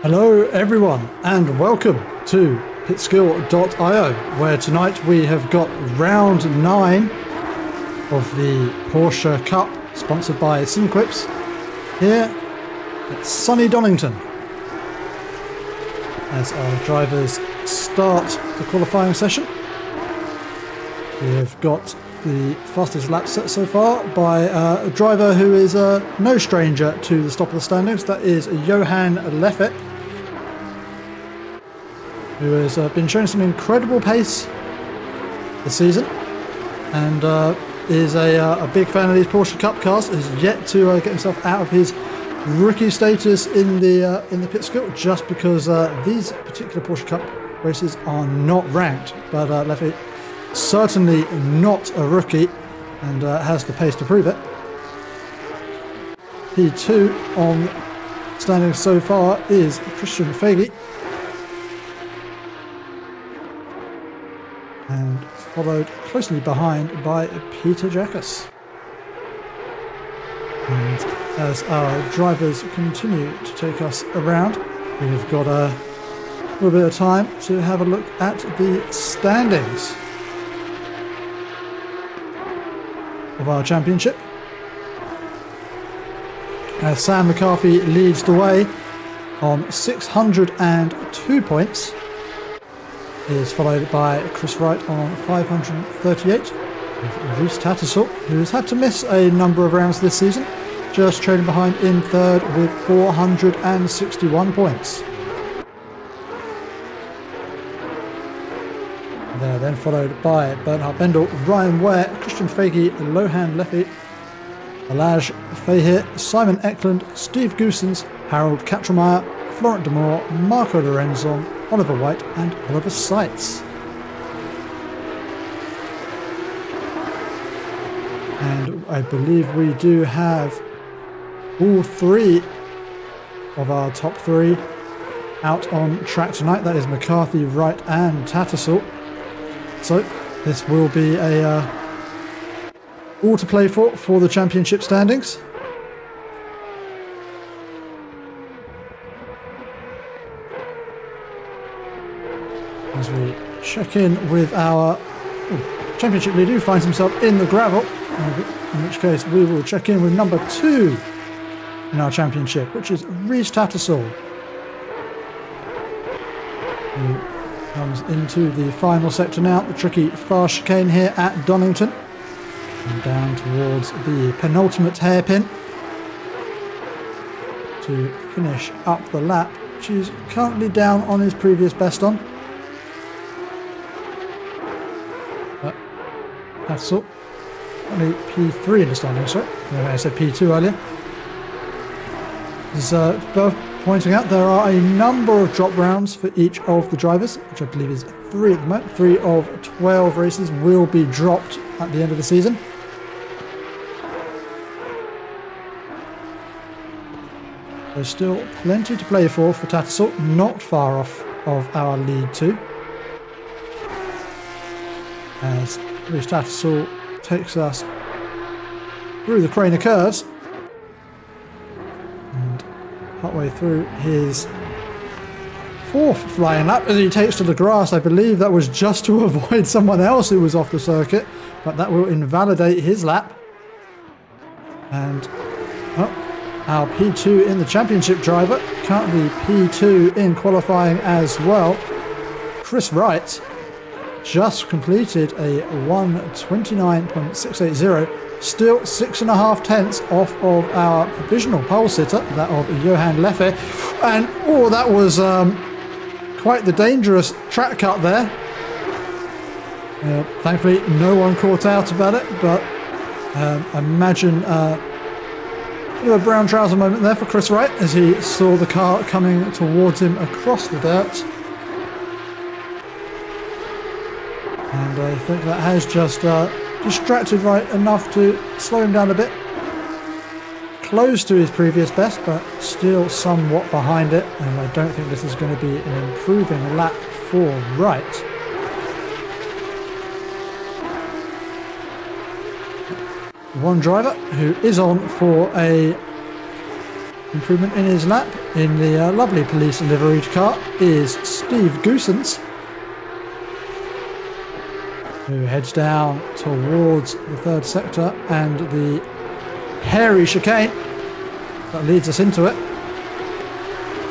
Hello everyone and welcome to pitskill.io, where tonight we have got round 9 of the Porsche Cup sponsored by SimQuips here at sunny Donington as our drivers start the qualifying session. We have got the fastest lap set so far by a driver who is no stranger to the top of the standings. That is Johan Leffe, who has been showing some incredible pace this season and is a big fan of these Porsche Cup cars. Has yet to get himself out of his rookie status in the pit skill, just because these particular Porsche Cup races are not ranked. But Leffe, certainly not a rookie, and has the pace to prove it. P2 on standings so far is Christian Fegi, and followed closely behind by Peter Jackas. And as our drivers continue to take us around, we've got a little bit of time to have a look at the standings of our championship. As Sam McCarthy leads the way on 602 points. He is followed by Chris Wright on 538, with Reece Tattersall, who has had to miss a number of rounds this season, just trailing behind in third with 461 points. They're then followed by Bernhard Bendel, Ryan Ware, Christian Fegi, Lohan Leffe, Alaj Fahir, Simon Eklund, Steve Goosens, Harold Katrmeyer, Florent Demore, Marco Lorenzon, Oliver White and Oliver Seitz. And I believe we do have all three of our top three out on track tonight. That is McCarthy, Wright and Tattersall. So this will be a all to play for the championship standings. As we check in with our championship leader, who finds himself in the gravel, in which case we will check in with number 2 in our championship, which is Reece Tattersall, who comes into the final sector now, the tricky fast chicane here at Donington, and down towards the penultimate hairpin to finish up the lap, which is currently down on his previous best on. Tattersall, only P3 in the standing, sorry. I said P2 earlier. As both pointing out, there are a number of drop rounds for each of the drivers, which I believe is 3 at the moment. 3 of 12 races will be dropped at the end of the season. There's still plenty to play for Tattersall, not far off of our lead too. As Reece Tattersall takes us through the crane of curves and partway through his 4th flying lap as he takes to the grass. I believe that was just to avoid someone else who was off the circuit, but that will invalidate his lap. And our P2 in the championship driver, currently P2 in qualifying as well, Chris Wright, just completed a 1:29.680, still 6.5 tenths off of our provisional pole sitter, that of Johan Leffe, and that was quite the dangerous track cut there. Thankfully no one caught out about it, but imagine a brown trouser moment there for Chris Wright as he saw the car coming towards him across the dirt. And I think that has just distracted Wright enough to slow him down a bit. Close to his previous best, but still somewhat behind it. And I don't think this is going to be an improving lap for Wright. One driver who is on for a improvement in his lap in the lovely police liveried car is Steve Goosens, who heads down towards the third sector and the hairy chicane that leads us into it.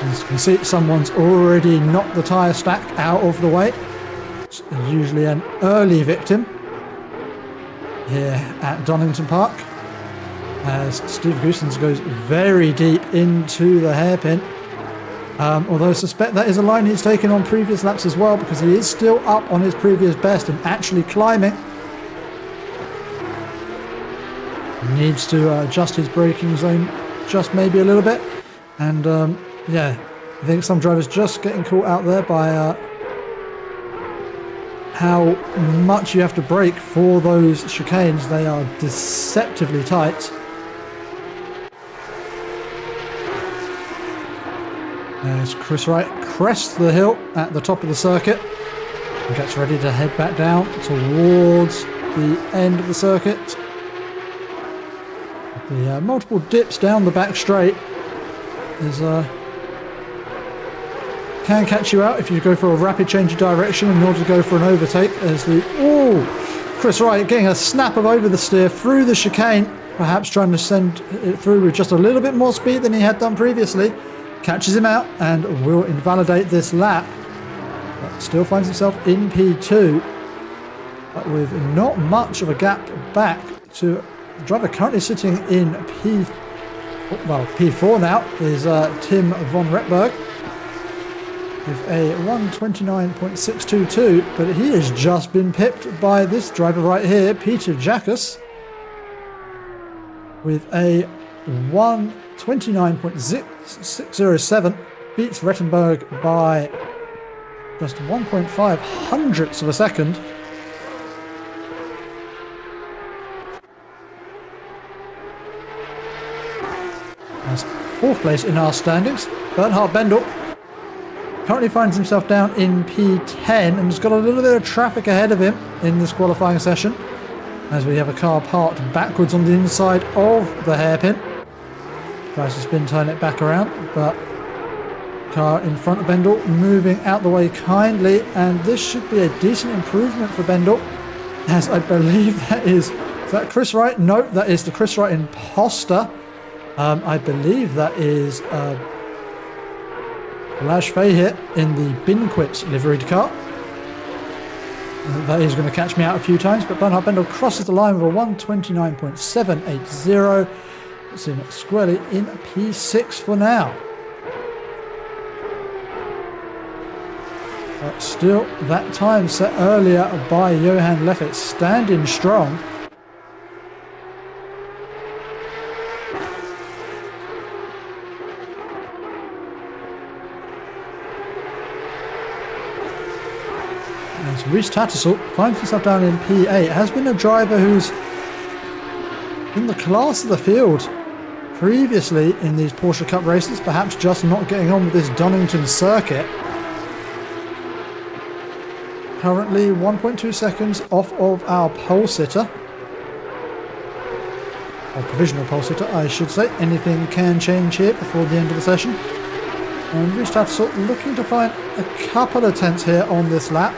As you can see, someone's already knocked the tyre stack out of the way. It's usually an early victim here at Donington Park, as Steve Goosens goes very deep into the hairpin. Although I suspect that is a line he's taken on previous laps as well, because he is still up on his previous best and actually climbing. Needs to adjust his braking zone just maybe a little bit. And yeah, I think some drivers just getting caught out there by how much you have to brake for those chicanes. They are deceptively tight. As Chris Wright crests the hill at the top of the circuit and gets ready to head back down towards the end of the circuit. The multiple dips down the back straight is can catch you out if you go for a rapid change of direction in order to go for an overtake. As the Chris Wright getting a snap of over the steer through the chicane, perhaps trying to send it through with just a little bit more speed than he had done previously. Catches him out and will invalidate this lap, but still finds himself in P2, but with not much of a gap back to the driver currently sitting in P4 now is Tim von Retberg with a 1:29.622, but he has just been pipped by this driver right here, Peter Jackus, with a 1:29.607, beats Rettenberg by just 1.5 hundredths of a second. That's fourth place in our standings. Bernhard Bendel currently finds himself down in P10 and has got a little bit of traffic ahead of him in this qualifying session, as we have a car parked backwards on the inside of the hairpin. Tries to spin turn it back around, but car in front of Bendel moving out the way kindly, and this should be a decent improvement for Bendel, as I believe is that Chris Wright? No, that is the Chris Wright imposter. I believe that is Lash Fahey in the SimQuips liveried car. That is going to catch me out a few times, but Bernhard Bendel crosses the line with a 1:29.780. Puts him squarely in P6 for now. But still, that time set earlier by Johan Leffert standing strong. As Rhys Tattersall finds himself down in P8, has been a driver who's in the class of the field previously in these Porsche Cup races, perhaps just not getting on with this Donington circuit. Currently 1.2 seconds off of our pole sitter, or provisional pole sitter I should say. Anything can change here before the end of the session. And Rhys Tattersall looking to find a couple of tenths here on this lap,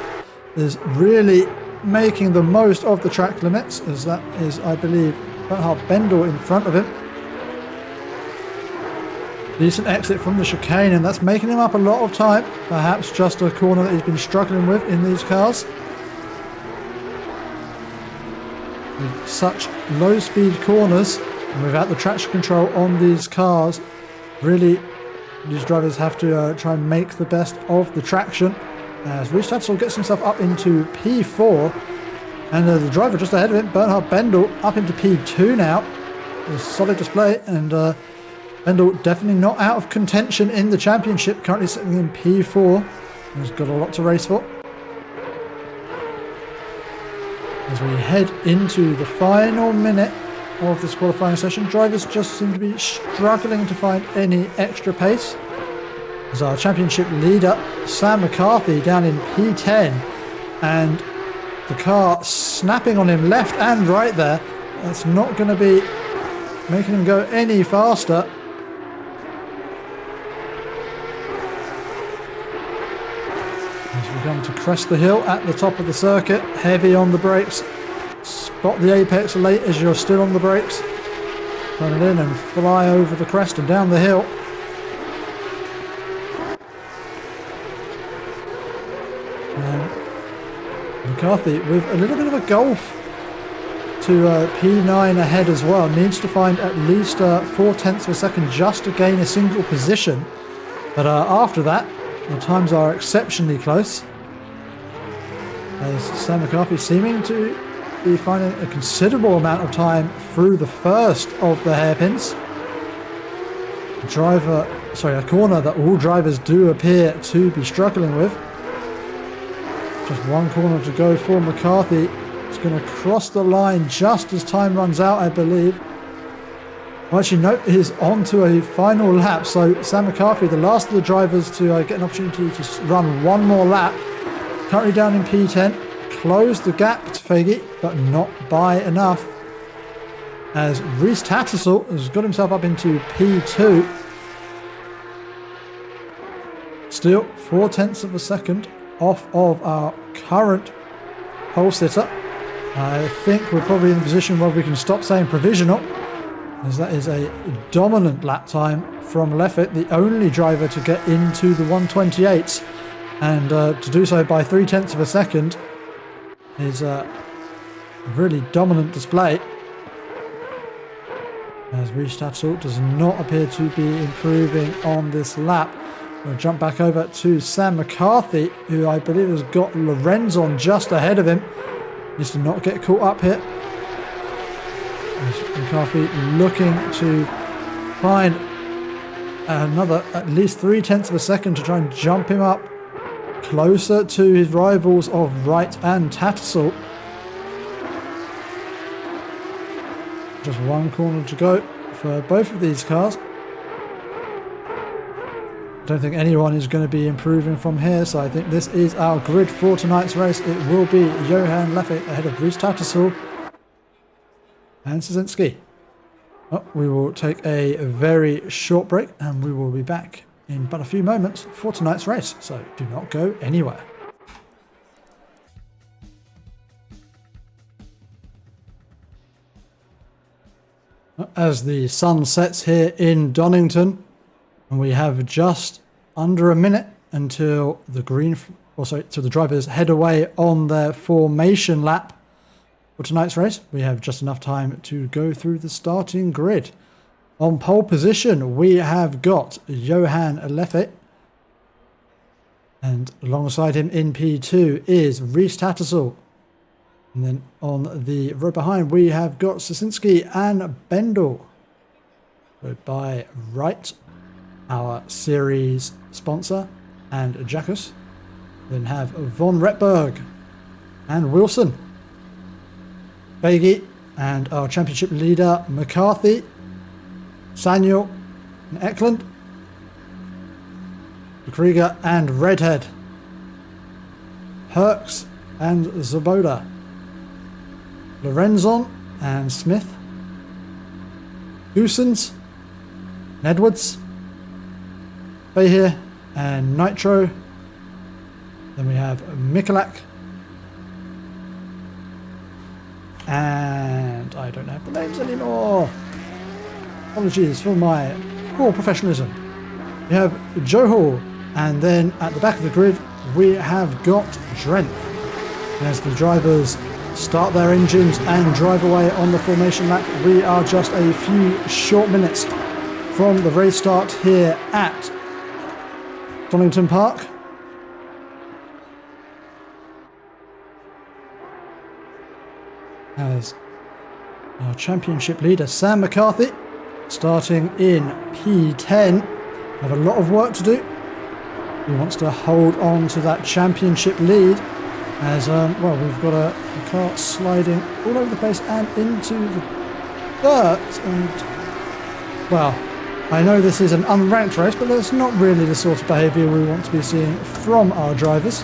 is really making the most of the track limits, as that is, I believe, Bernhard Bendel in front of him. Decent exit from the chicane, and that's making him up a lot of time. Perhaps just a corner that he's been struggling with in these cars. With such low speed corners and without the traction control on these cars, really these drivers have to try and make the best of the traction. As Rhys Tattersall gets himself up into P4, and the driver just ahead of him, Bernhard Bendel, up into P2 now. A solid display, and Bendel definitely not out of contention in the championship, currently sitting in P4. He's got a lot to race for. As we head into the final minute of this qualifying session, drivers just seem to be struggling to find any extra pace. As our championship leader, Sam McCarthy, down in P10, and the car snapping on him left and right there. That's not going to be making him go any faster. As we come to crest the hill at the top of the circuit, heavy on the brakes. Spot the apex late as you're still on the brakes. Turn it in and fly over the crest and down the hill. And McCarthy with a little bit of a gulf to P9 ahead as well. Needs to find at least 4/10 of a second just to gain a single position. But after that, the times are exceptionally close. As Sam McCarthy seeming to be finding a considerable amount of time through the first of the hairpins. A corner that all drivers do appear to be struggling with. Just one corner to go for McCarthy. He's going to cross the line just as time runs out, I believe. Well, actually, no, he's on to a final lap. So Sam McCarthy, the last of the drivers to get an opportunity to run one more lap. Currently down in P10. Closed the gap to Faggy, but not by enough. As Reese Tattersall has got himself up into P2. Still 4/10 of a second off of our current pole sitter. I think we're probably in a position where we can stop saying provisional, as that is a dominant lap time from Leffett, the only driver to get into the 128s, and to do so by 3/10 of a second is a really dominant display. As Reese Tattersall does not appear to be improving on this lap. We'll jump back over to Sam McCarthy, who I believe has got Lorenz on just ahead of him. Needs to not get caught up here. As McCarthy looking to find another at least 3/10 of a second to try and jump him up closer to his rivals of Wright and Tattersall. Just one corner to go for both of these cars. I don't think anyone is going to be improving from here, so I think this is our grid for tonight's race. It will be Johan Leffett ahead of Reese Tattersall and Szynski. We will take a very short break and we will be back in but a few moments for tonight's race, so do not go anywhere. As the sun sets here in Donington, and we have just under a minute until the till the drivers head away on their formation lap for tonight's race. We have just enough time to go through the starting grid. On pole position, we have got Johan Leffett, and alongside him in P2 is Reese Tattersall. And then on the row behind, we have got Szynski and Bendel, followed by Wright, our series sponsor, and Jackus. Then have Von Retberg and Wilson, Faggy, and our championship leader McCarthy, Saniel and Eklund, Krieger and Redhead, Herx and Zaboda, Lorenzon and Smith, Goosens, Edwards, Fahir and Nitro. Then we have Mikulak, and I don't have the names anymore. Apologies for my poor professionalism. We have Joe Hall, and then at the back of the grid we have got Drenth. As the drivers start their engines and drive away on the formation lap, we are just a few short minutes from the race start here at Donington Park. As our championship leader Sam McCarthy, starting in P10, have a lot of work to do. He wants to hold on to that championship lead, as we've got a car sliding all over the place and into the dirt. And well, I know this is an unranked race, but that's not really the sort of behaviour we want to be seeing from our drivers.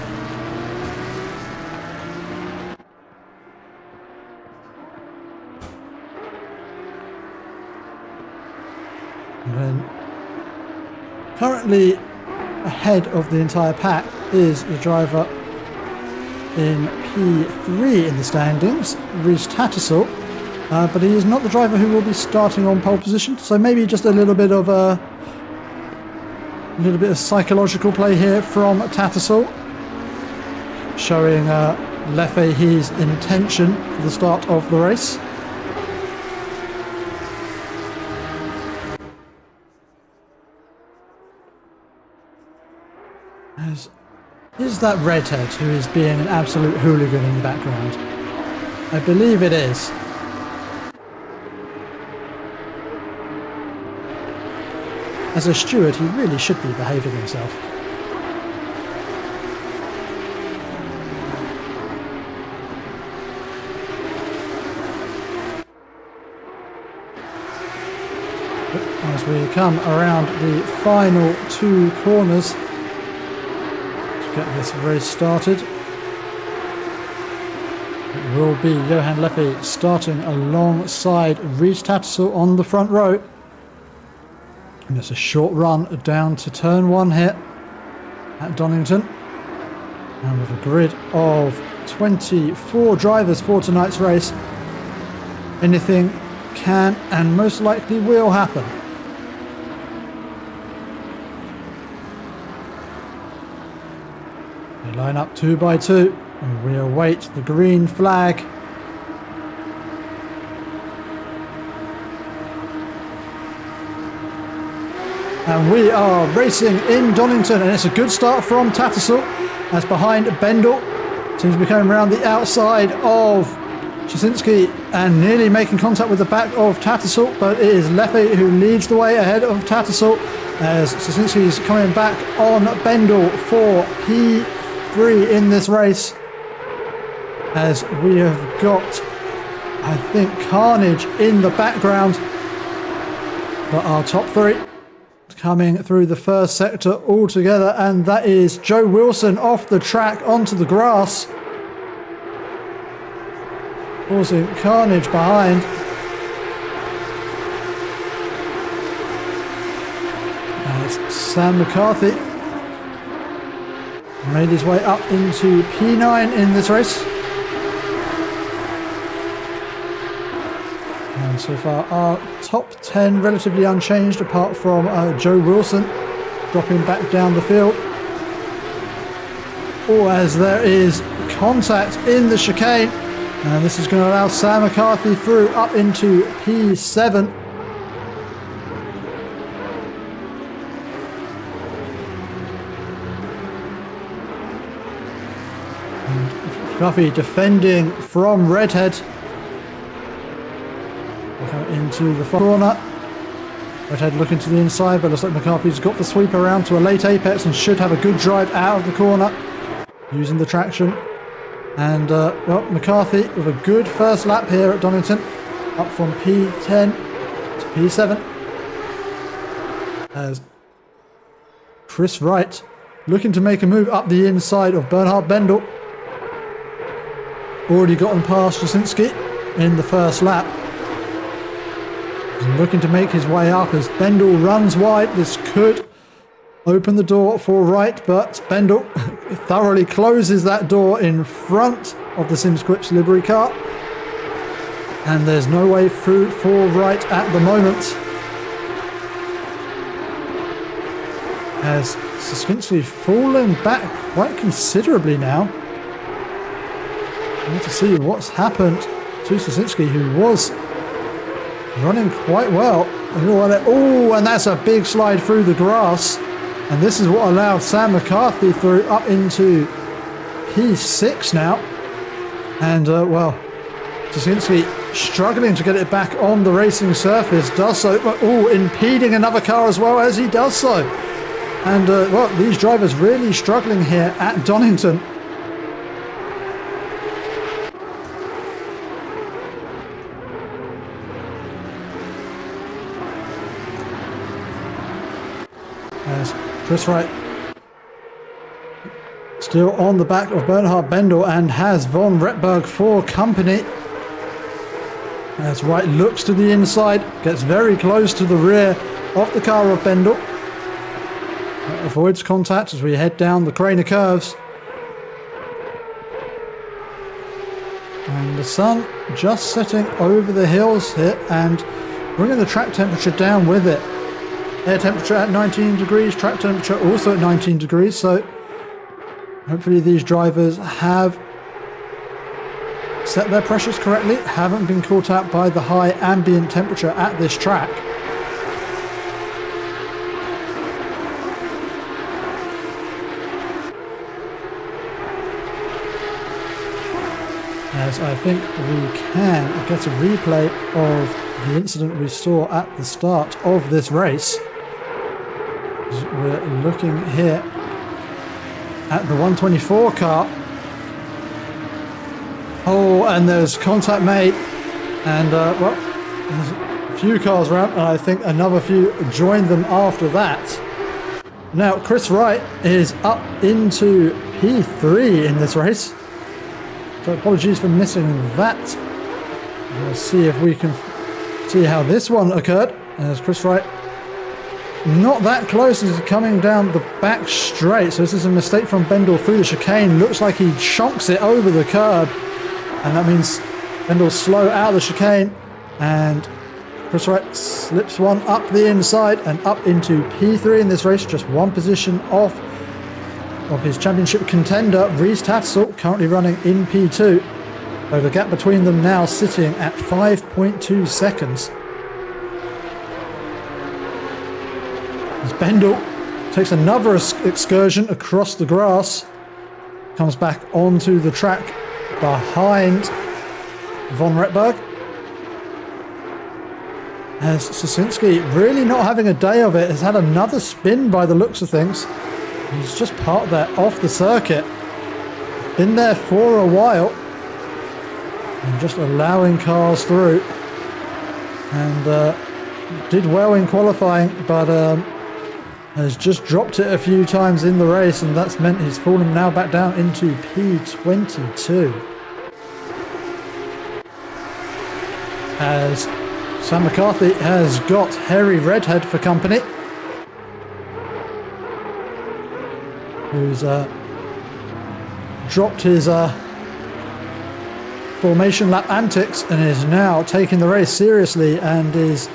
And then currently ahead of the entire pack is the driver in P3 in the standings, Reece Tattersall, but he is not the driver who will be starting on pole position, so maybe just a little bit of psychological play here from Tattersall, showing Lefahy's intention for the start of the race. Is that redhead who is being an absolute hooligan in the background? I believe it is. As a steward, he really should be behaving himself. As we come around the final two corners, get this race started. It will be Johan Lefahy starting alongside Reece Tattersall on the front row. And it's a short run down to turn one here at Donington. And with a grid of 24 drivers for tonight's race, anything can and most likely will happen. They line up 2 by 2 and we await the green flag. And we are racing in Donington, and it's a good start from Tattersall, as behind Bendel seems to be coming around the outside of Jasinski and nearly making contact with the back of Tattersall, but it is Lefahy who leads the way ahead of Tattersall as Jasinski is coming back on Bendel for P3 in this race, as we have got, I think, carnage in the background. But our top three coming through the first sector all together, and that is Joe Wilson off the track onto the grass, causing carnage behind. As Sam McCarthy made his way up into P9 in this race. And so far our top 10 relatively unchanged, apart from Joe Wilson dropping back down the field. Oh, as there is contact in the chicane, and this is going to allow Sam McCarthy through up into P7. And McCarthy defending from Redhead. Into the corner. Redhead looking to the inside, but looks like McCarthy's got the sweep around to a late apex and should have a good drive out of the corner using the traction. And well, McCarthy with a good first lap here at Donington, up from P10 to P7. As Chris Wright looking to make a move up the inside of Bernhard Bendel. Already gotten past Jasinski in the first lap. Looking to make his way up as Bendel runs wide. This could open the door for Wright, but Bendel thoroughly closes that door in front of the SimQuips livery car, and there's no way through for Wright at the moment, as Jasinski falling back quite considerably now. I need to see what's happened to Jasinski, who was running quite well. Oh, and that's a big slide through the grass. And this is what allowed Sam McCarthy through up into P6 now. And, well, Jasinski struggling to get it back on the racing surface, does so. But, oh, impeding another car as well as he does so. And, well, these drivers really struggling here at Donington. As Chris Wright still on the back of Bernhard Bendel and has von Retberg for company. As Wright looks to the inside, gets very close to the rear of the car of Bendel. Avoids contact as we head down the Craner curves. And the sun just setting over the hills here and bringing the track temperature down with it. Air temperature at 19 degrees, track temperature also at 19 degrees, so hopefully these drivers have set their pressures correctly, haven't been caught out by the high ambient temperature at this track. As I think we can get a replay of the incident we saw at the start of this race. We're looking here at the 124 car. Oh, and there's contact made, and well, there's a few cars around, and I think another few joined them after that. Now, Chris Wright is up into P3 in this race. So apologies for missing that. We'll see if we can see how this one occurred. As Chris Wright not that close, is coming down the back straight. So this is a mistake from Bendel through the chicane. Looks like he chonks it over the curb. And that means Bendel's slow out of the chicane. And Chris Wright slips one up the inside and up into P3 in this race. Just one position off of his championship contender, Reese Tattersall, currently running in P2. So the gap between them now sitting at 5.2 seconds. As Bendel takes another excursion across the grass, comes back onto the track behind Von Retberg. As Sosinski, really not having a day of it, has had another spin by the looks of things. He's just parked there off the circuit. Been there for a while. And just allowing cars through. And did well in qualifying, but has just dropped it a few times in the race, and that's meant he's fallen now back down into P22. As Sam McCarthy has got Harry Redhead for company, who's dropped his formation lap antics and is now taking the race seriously and is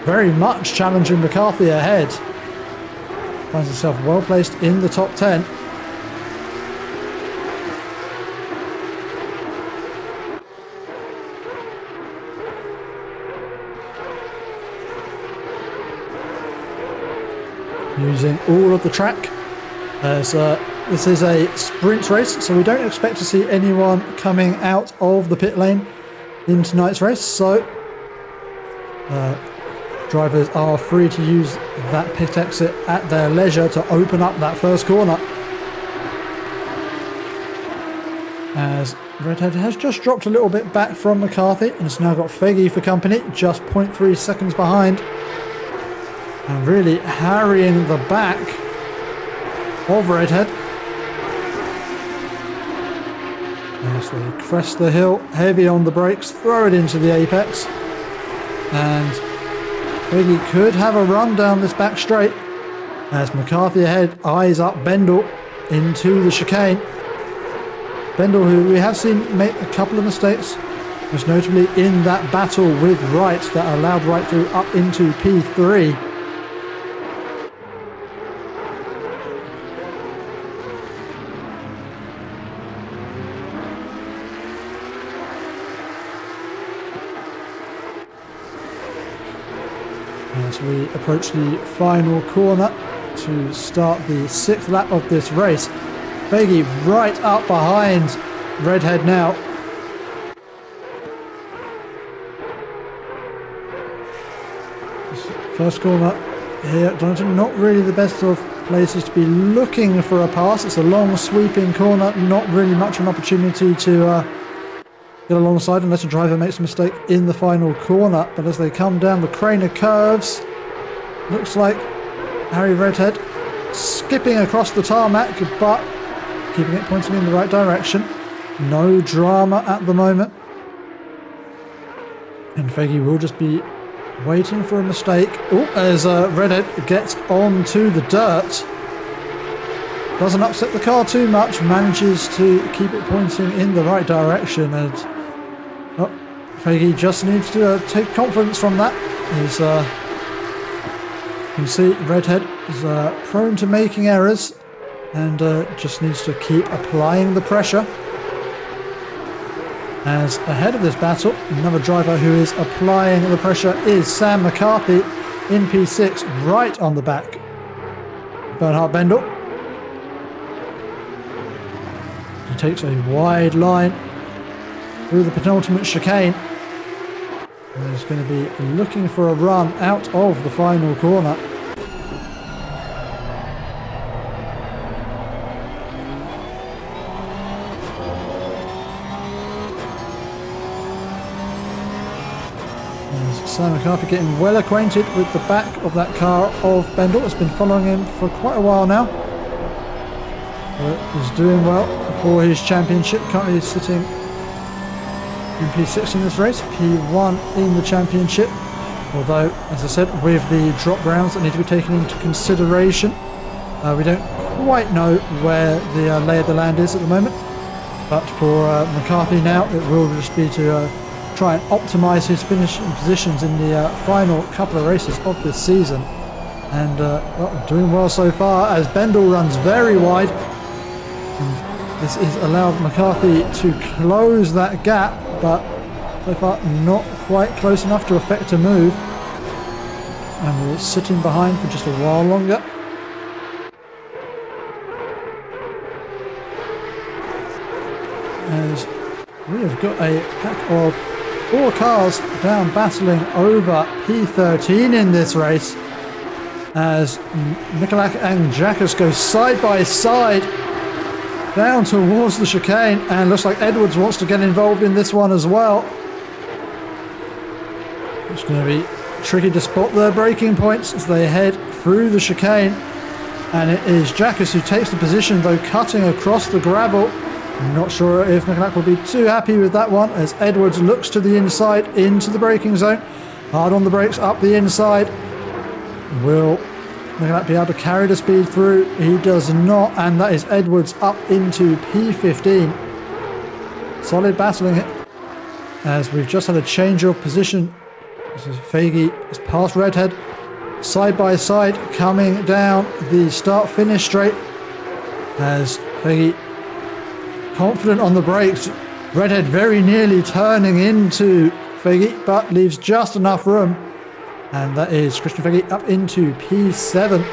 very much challenging McCarthy ahead. Finds himself well placed in the top 10. Using all of the track. As this is a sprint race, so we don't expect to see anyone coming out of the pit lane in tonight's race, so drivers are free to use that pit exit at their leisure to open up that first corner. As Redhead has just dropped a little bit back from McCarthy and has now got Feggy for company, just 0.3 seconds behind. And really harrying the back of Redhead. As they crest the hill, heavy on the brakes, throw it into the apex. And Figgy could have a run down this back straight. As McCarthy ahead eyes up Bendel into the chicane. Bendel, who we have seen make a couple of mistakes, most notably in that battle with Wright that allowed Wright through up into P3. As we approach the final corner to start the 6th lap of this race. Beggy right up behind Redhead now. First corner here at Donington, not really the best of places to be looking for a pass. It's a long sweeping corner, not really much of an opportunity to get alongside unless a driver makes a mistake in the final corner. But as they come down the Craner curves, looks like Harry Redhead skipping across the tarmac, but keeping it pointing in the right direction. No drama at the moment. And Feggy will just be waiting for a mistake. Oh, as Redhead gets onto the dirt. Doesn't upset the car too much, manages to keep it pointing in the right direction, and Faggy just needs to take confidence from that. As you can see, Redhead is prone to making errors, and just needs to keep applying the pressure. As ahead of this battle, another driver who is applying the pressure is Sam McCarthy in P6, right on the back. Bernhard Bendel. He takes a wide line through the penultimate chicane. And he's going to be looking for a run out of the final corner. Sam McCarthy getting well acquainted with the back of that car of Bendel. Has been following him for quite a while now. He's doing well for his championship. Currently sitting in P6 in this race, P1 in the championship. Although, as I said, with the drop rounds that need to be taken into consideration, we don't quite know where the lay of the land is at the moment. But for McCarthy now, it will just be to try and optimise his finishing positions in the final couple of races of this season. And well, doing well so far as Bendel runs very wide. And this has allowed McCarthy to close that gap, but so far not quite close enough to affect a move. And we're sitting behind for just a while longer. As we have got a pack of 4 cars down battling over P13 in this race, as Michalak and Jackas go side by side down towards the chicane, and looks like Edwards wants to get involved in this one as well. It's going to be tricky to spot their braking points as they head through the chicane, and it is Jackas who takes the position, though cutting across the gravel. I'm not sure if Michalak will be too happy with that one, as Edwards looks to the inside into the braking zone. Hard on the brakes up the inside. Will Michalak be able to carry the speed through? He does not, and that is Edwards up into P15. Solid battling it, as we've just had a change of position. This is Faggy is past Redhead, side by side coming down the start-finish straight, as Faggy confident on the brakes. Redhead very nearly turning into Faggy, but leaves just enough room. And that is Christian Faggy up into P7.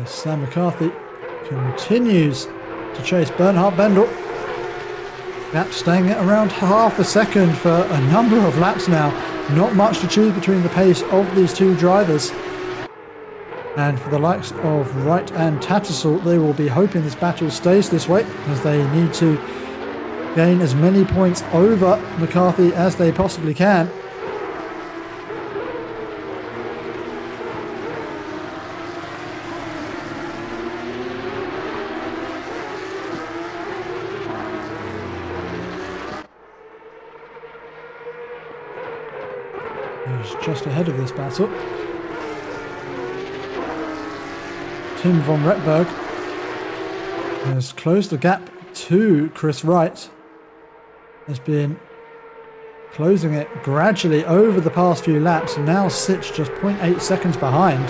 Sam McCarthy continues to chase Bernhard Bendel. Gap staying at around half a second for a number of laps now. Not much to choose between the pace of these two drivers. And for the likes of Wright and Tattersall, they will be hoping this battle stays this way, as they need to gain as many points over McCarthy as they possibly can. Just ahead of this battle, Tim von Retberg has closed the gap to Chris Wright. Has been closing it gradually over the past few laps, and now sits just 0.8 seconds behind.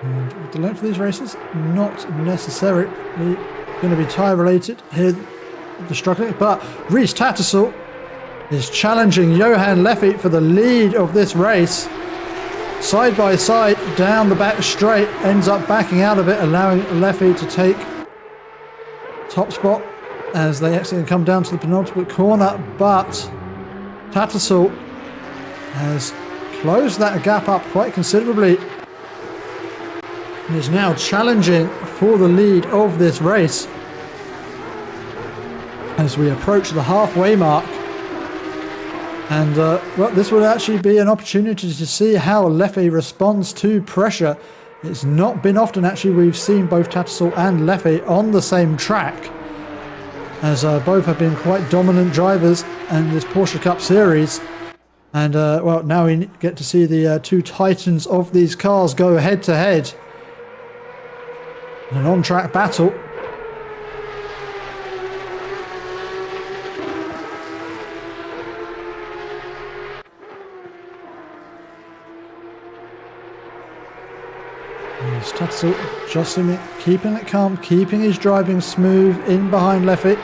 And the length of these races, not necessarily going to be tyre related here, the struggling, but Rhys Tattersall is challenging Johan Leffy for the lead of this race. Side by side down the back straight, ends up backing out of it, allowing Leffy to take top spot as they actually come down to the penultimate corner, but Tattersall has closed that gap up quite considerably. and is now challenging for the lead of this race as we approach the halfway mark. And well, this would actually be an opportunity to see how Leffe responds to pressure. It's not been often actually we've seen both Tattersall and Leffe on the same track, as both have been quite dominant drivers in this Porsche Cup series. And well, now we get to see the two titans of these cars go head to head in an on-track battle. Tattersall just keeping it calm, keeping his driving smooth in behind Leffe.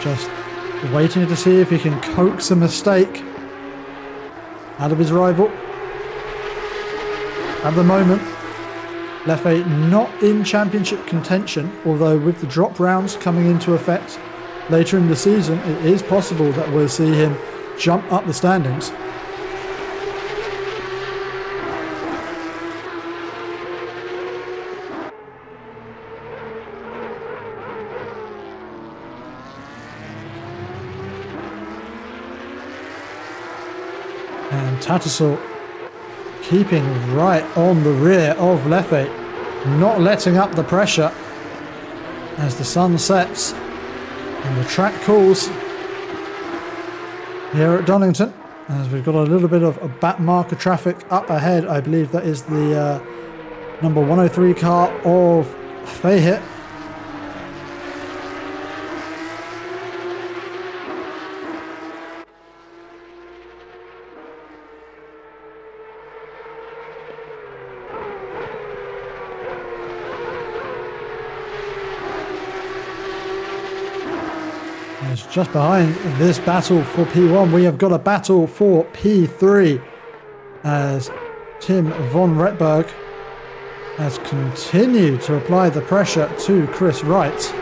Just waiting to see if he can coax a mistake out of his rival. At the moment, Leffe not in championship contention, although with the drop rounds coming into effect later in the season, it is possible that we'll see him jump up the standings. And Tattersall keeping right on the rear of Leffe, not letting up the pressure as the sun sets and the track cools here at Donington, as we've got a little bit of a back marker traffic up ahead. I believe that is the number 103 car of Fahit. Just behind this battle for P1, we have got a battle for P3 as Tim von Retberg has continued to apply the pressure to Chris Wright.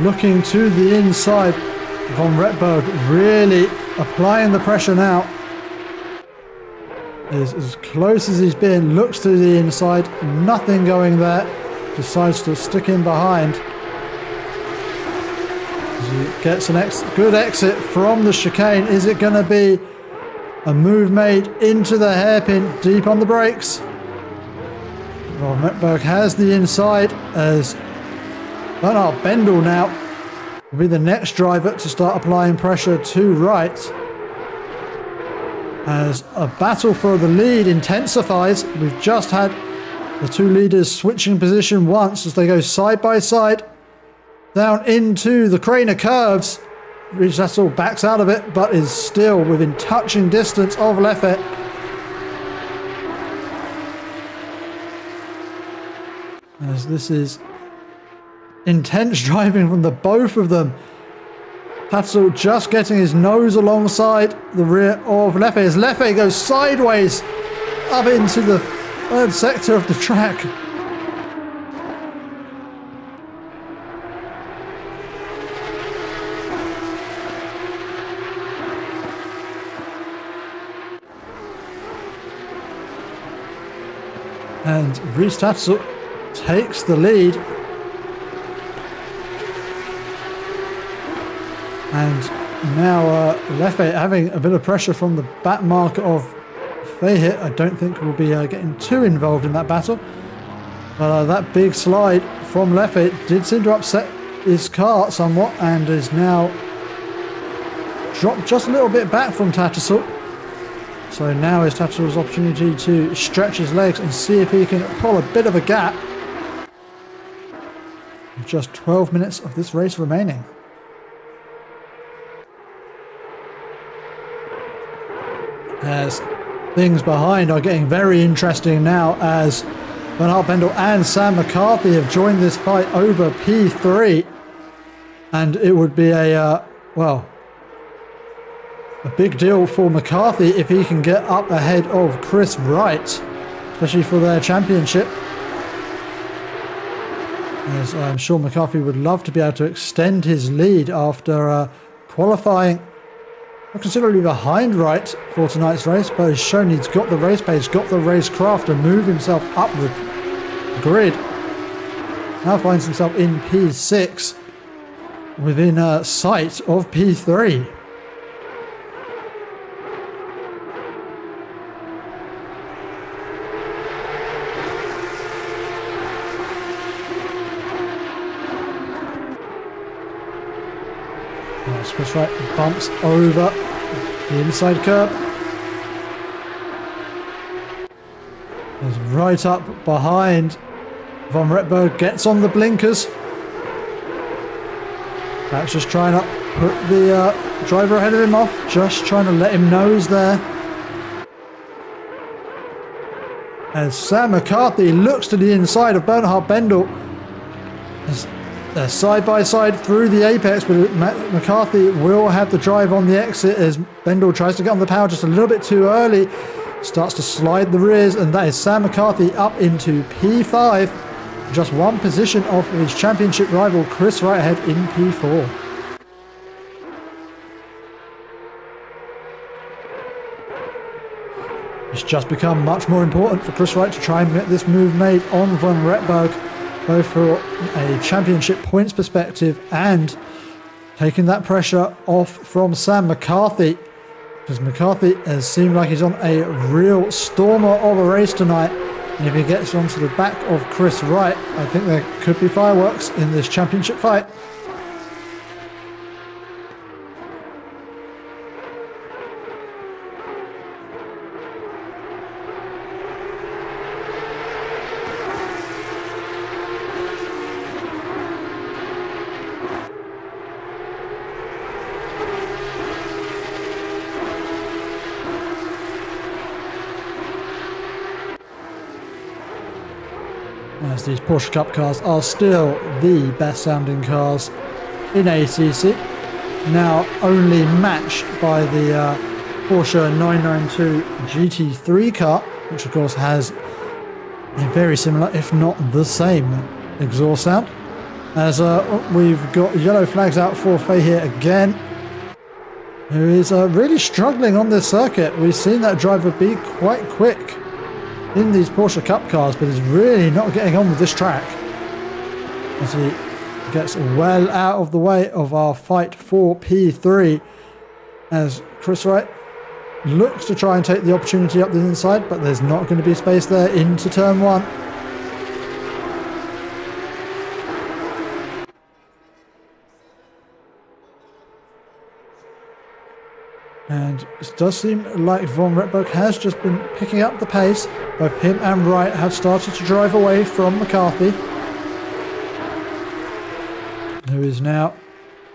Looking to the inside, von Retberg really applying the pressure now. Is as close as he's been, looks to the inside, nothing going there, decides to stick in behind. As he gets a good exit from the chicane. Is it going to be a move made into the hairpin, deep on the brakes? Von Retberg has the inside as Bernard Bendel now will be the next driver to start applying pressure to Wright, as a battle for the lead intensifies. We've just had the two leaders switching position once as they go side by side down into the Craner curves. Tattersall backs out of it, but is still within touching distance of Leffe. As this is intense driving from the both of them. Tattersall just getting his nose alongside the rear of Leffe as Leffe goes sideways up into the third sector of the track. And Rhys Tattersall takes the lead. And now Leffe having a bit of pressure from the back marker of Fahit. I don't think we'll be getting too involved in that battle. But that big slide from Leffe did seem to upset his car somewhat, and is now dropped just a little bit back from Tattersall. So now is Tattersall's opportunity to stretch his legs and see if he can pull a bit of a gap. With just 12 minutes of this race remaining. As things behind are getting very interesting now, as Bernard Bendel and Sam McCarthy have joined this fight over P3, and it would be a well, a big deal for McCarthy if he can get up ahead of Chris Wright, especially for their championship. As I'm sure McCarthy would love to be able to extend his lead after qualifying considerably behind Wright for tonight's race, but he's shown he's got the race pace, got the racecraft to move himself up the grid. Now finds himself in P6 within sight of P3. Chris Wright bumps over the inside curb. Is right up behind Von Retberg, gets on the blinkers. That's just trying to put the driver ahead of him off, just trying to let him know he's there. As Sam McCarthy looks to the inside of Bernhard Bendel. They're side by side through the apex, but McCarthy will have the drive on the exit as Bendel tries to get on the power just a little bit too early. Starts to slide the rears, and that is Sam McCarthy up into P5. Just one position off of his championship rival Chris Wright ahead in P4. It's just become much more important for Chris Wright to try and get this move made on Von Retberg, both for a championship points perspective and taking that pressure off from Sam McCarthy, because McCarthy has seemed like he's on a real stormer of a race tonight, and if he gets onto the back of Chris Wright, I think there could be fireworks in this championship fight. As these Porsche Cup cars are still the best sounding cars in ACC, now only matched by the Porsche 992 GT3 car, which of course has a very similar, if not the same, exhaust sound. As we've got yellow flags out for Fahir again, who is really struggling on this circuit. We've seen that driver be quite quick in these Porsche Cup cars, but is really not getting on with this track as he gets well out of the way of our fight for P3, as Chris Wright looks to try and take the opportunity up the inside, but there's not going to be space there into turn one. And it does seem like Von Retberg has just been picking up the pace. Both him and Wright have started to drive away from McCarthy, who is now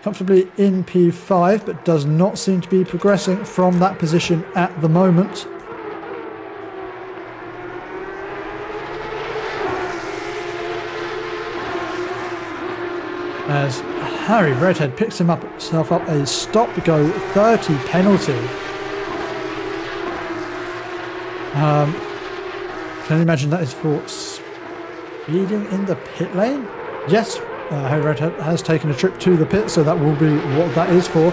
comfortably in P5, but does not seem to be progressing from that position at the moment. As Harry Redhead picks himself up a stop-go 30 penalty. Can you imagine that is for speeding in the pit lane? Yes, Harry Redhead has taken a trip to the pit, so that will be what that is for.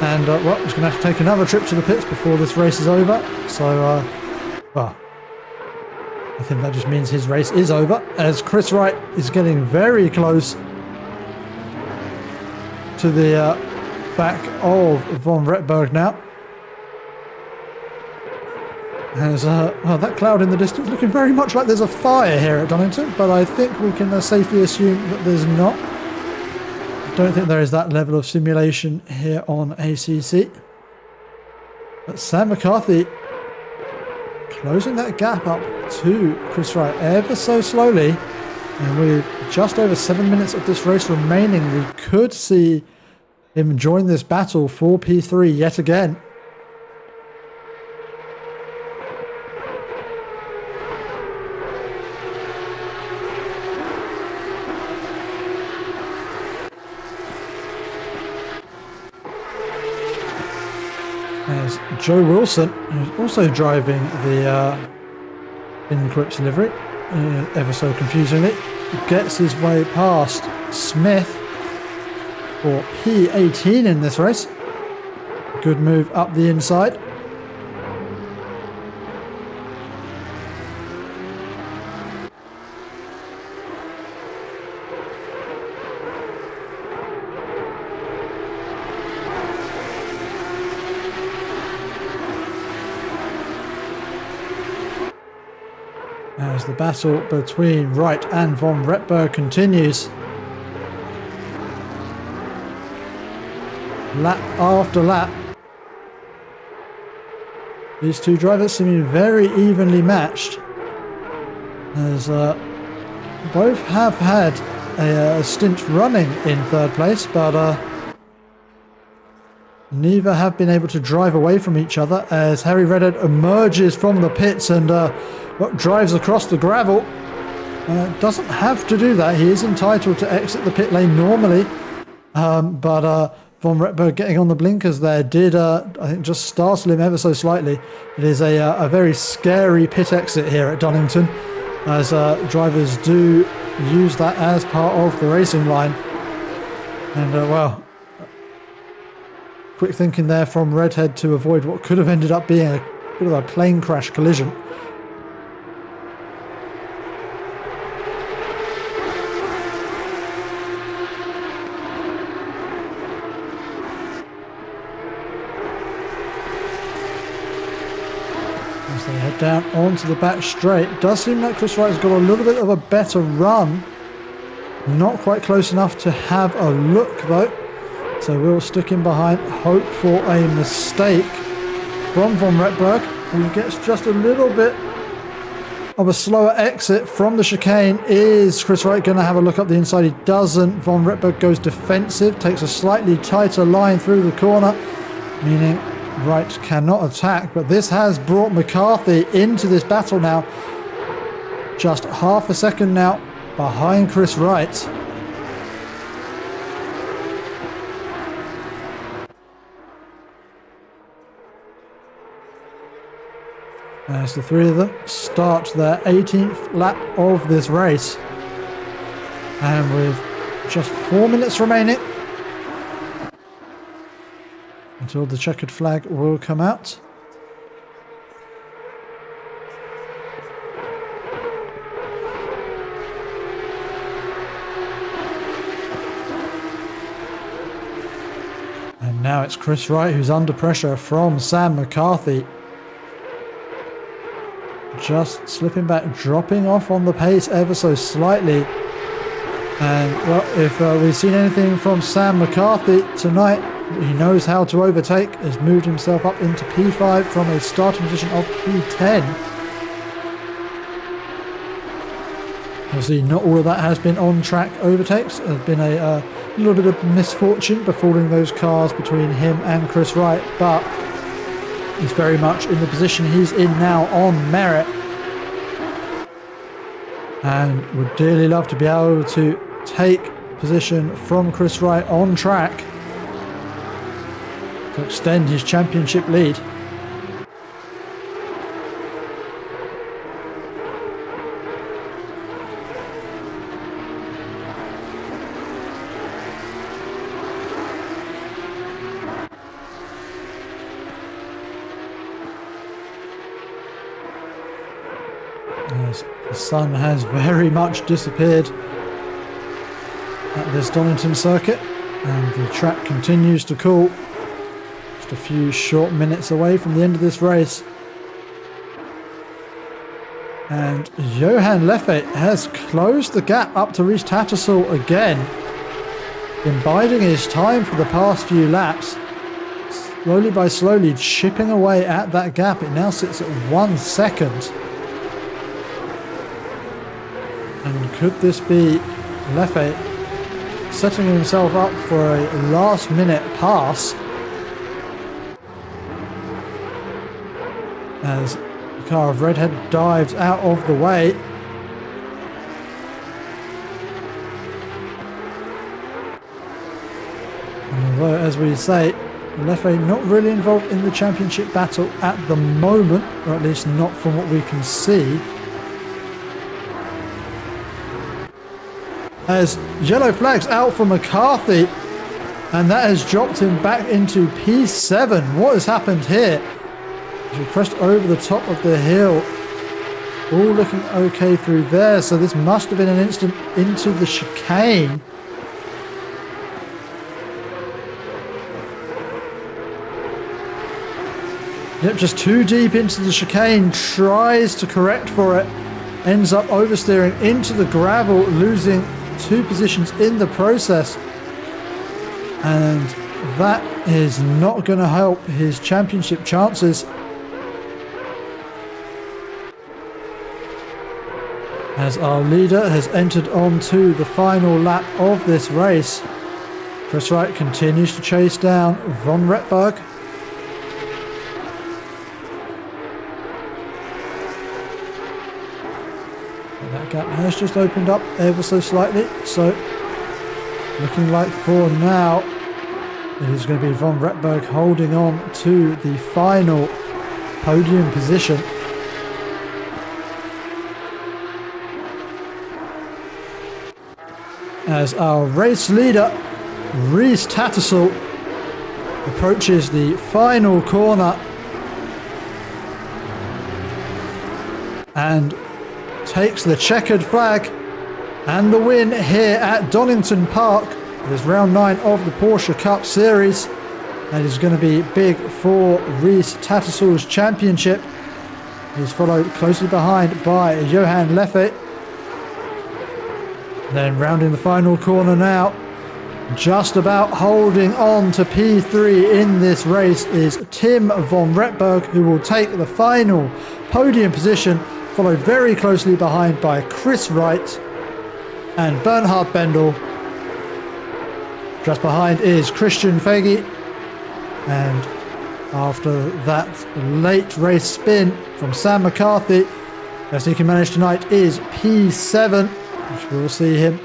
And well, he's going to have to take another trip to the pits before this race is over. So, well, I think that just means his race is over, as Chris Wright is getting very close to the back of Von Retberg now. There's well, that cloud in the distance looking very much like there's a fire here at Donington, but I think we can safely assume that there's not. I don't think there is that level of simulation here on ACC. But Sam McCarthy closing that gap up to Chris Wright ever so slowly. And with just over 7 minutes of this race remaining, we could see him join this battle for P3 yet again. As Joe Wilson, who's also driving the SimQuips livery, ever so confusingly, gets his way past Smith for P18 in this race. Good move up the inside. As the battle between Wright and von Retberg continues. Lap after lap. These two drivers seem very evenly matched. As both have had a stint running in third place, but neither have been able to drive away from each other as Harry Redhead emerges from the pits and drives across the gravel. Doesn't have to do that. He is entitled to exit the pit lane normally, but von Retberg getting on the blinkers there did, I think, just startle him ever so slightly. It is a very scary pit exit here at Donington, as drivers do use that as part of the racing line. And well, quick thinking there from Redhead to avoid what could have ended up being a bit of a plane crash collision. As they head down onto the back straight. Does seem like Chris Wright's got a little bit of a better run. Not quite close enough to have a look though. So we'll stick him behind, hope for a mistake from von Retberg, who gets just a little bit of a slower exit from the chicane. Is Chris Wright going to have a look up the inside? He doesn't. Von Retberg goes defensive, takes a slightly tighter line through the corner, meaning Wright cannot attack. But this has brought McCarthy into this battle now. Just half a second now behind Chris Wright. As the three of them start their 18th lap of this race. And with just 4 minutes remaining until the checkered flag will come out. And now it's Chris Wright who's under pressure from Sam McCarthy. Just slipping back, dropping off on the pace ever so slightly. And well, if we've seen anything from Sam McCarthy tonight, he knows how to overtake. Has moved himself up into P5 from a starting position of P10. Obviously not all of that has been on track overtakes. There's been a little bit of misfortune befalling those cars between him and Chris Wright, but he's very much in the position he's in now on merit, and would dearly love to be able to take position from Chris Wright on track to extend his championship lead. As the sun has very much disappeared at this Donington circuit, and the track continues to cool. Just a few short minutes away from the end of this race. And Johan Leffe has closed the gap up to reach Tattersall again, been biding his time for the past few laps, slowly by slowly chipping away at that gap. It now sits at 1 second. And could this be Leffe setting himself up for a last minute pass, as the car of Redhead dives out of the way? And although, as we say, Leffe not really involved in the championship battle at the moment, or at least not from what we can see. As yellow flags out for McCarthy, and that has dropped him back into P7. What has happened here? As we crest over the top of the hill, all looking okay through there, so this must have been an instant into the chicane. Yep, just too deep into the chicane, tries to correct for it, ends up oversteering into the gravel, losing 2 positions in the process. And that is not going to help his championship chances. As our leader has entered onto the final lap of this race, Chris Wright continues to chase down von Retberg. That gap has just opened up ever so slightly, so looking like for now it is going to be von Retberg holding on to the final podium position. As our race leader Reese Tattersall approaches the final corner and takes the checkered flag and the win here at Donington Park. This round 9 of the Porsche Cup Series. That is going to be big for Reese Tattersall's championship. He's followed closely behind by Johan Leffe. Then rounding the final corner now, just about holding on to P3 in this race is Tim von Retberg, who will take the final podium position, followed very closely behind by Chris Wright and Bernhard Bendel. Just behind is Christian Fegge, and after that late race spin from Sam McCarthy, best he can manage tonight is P7, which we'll see him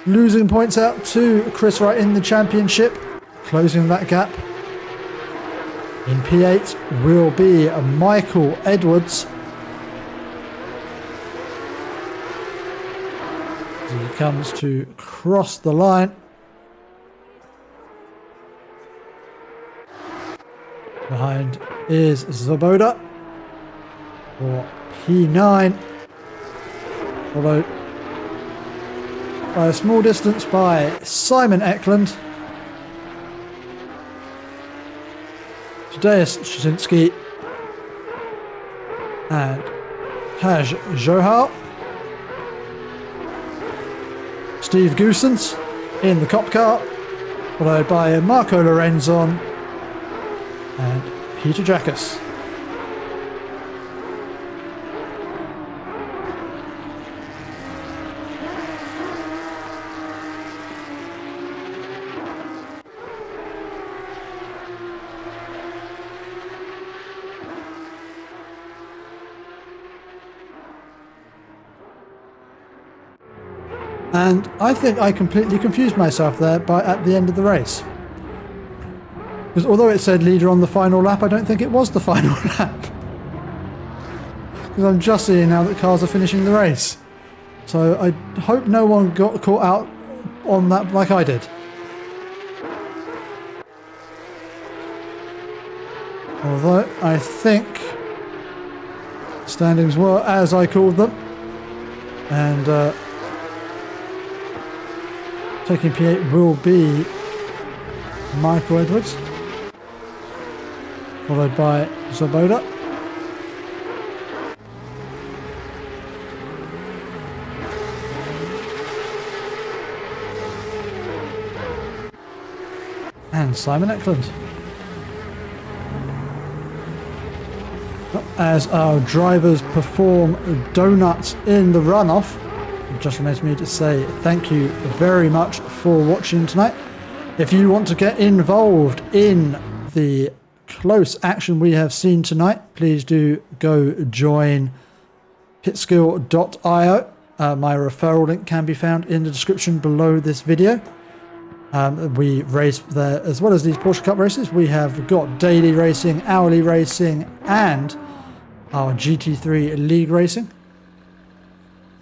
losing points out to Chris Wright in the championship, closing that gap. In P8 will be Michael Edwards. As he comes to cross the line. Behind is Zaboda for P9, followed by a small distance by Simon Eklund. Tadeusz Szczecinski and Taj Johar. Steve Goosens in the cop car, followed by Marco Lorenzon and Peter Jackas. And I think I completely confused myself there at the end of the race. Because although it said leader on the final lap, I don't think it was the final lap. Because I'm just seeing now that cars are finishing the race. So I hope no one got caught out on that like I did. Although I think standings were as I called them. And taking P8 will be Michael Edwards, followed by Zaboda. And Simon Eklund. As our drivers perform donuts in the runoff, it just remains me to say thank you very much for watching tonight. If you want to get involved in the close action we have seen tonight, please do go join pitskill.io. My referral link can be found in the description below this video. We race there as well as these Porsche Cup races. We have got daily racing, hourly racing, and our GT3 League racing.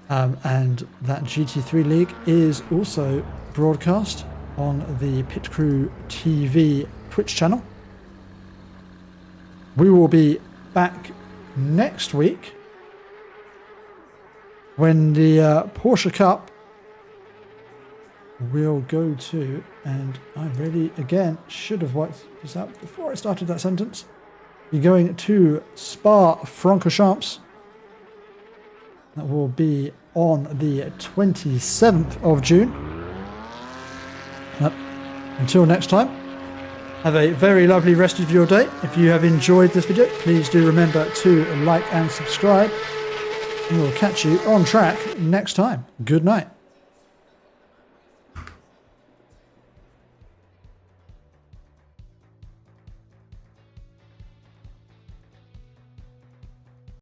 And that GT3 League is also broadcast on the Pit Crew TV Twitch channel. We will be back next week when the Porsche Cup will go to, and I really, again, should have worked this out before I started that sentence. You're going to Spa-Francorchamps. That will be on the 27th of June. Until next time, have a very lovely rest of your day. If you have enjoyed this video, please do remember to like and subscribe. And we'll catch you on track next time. Good night.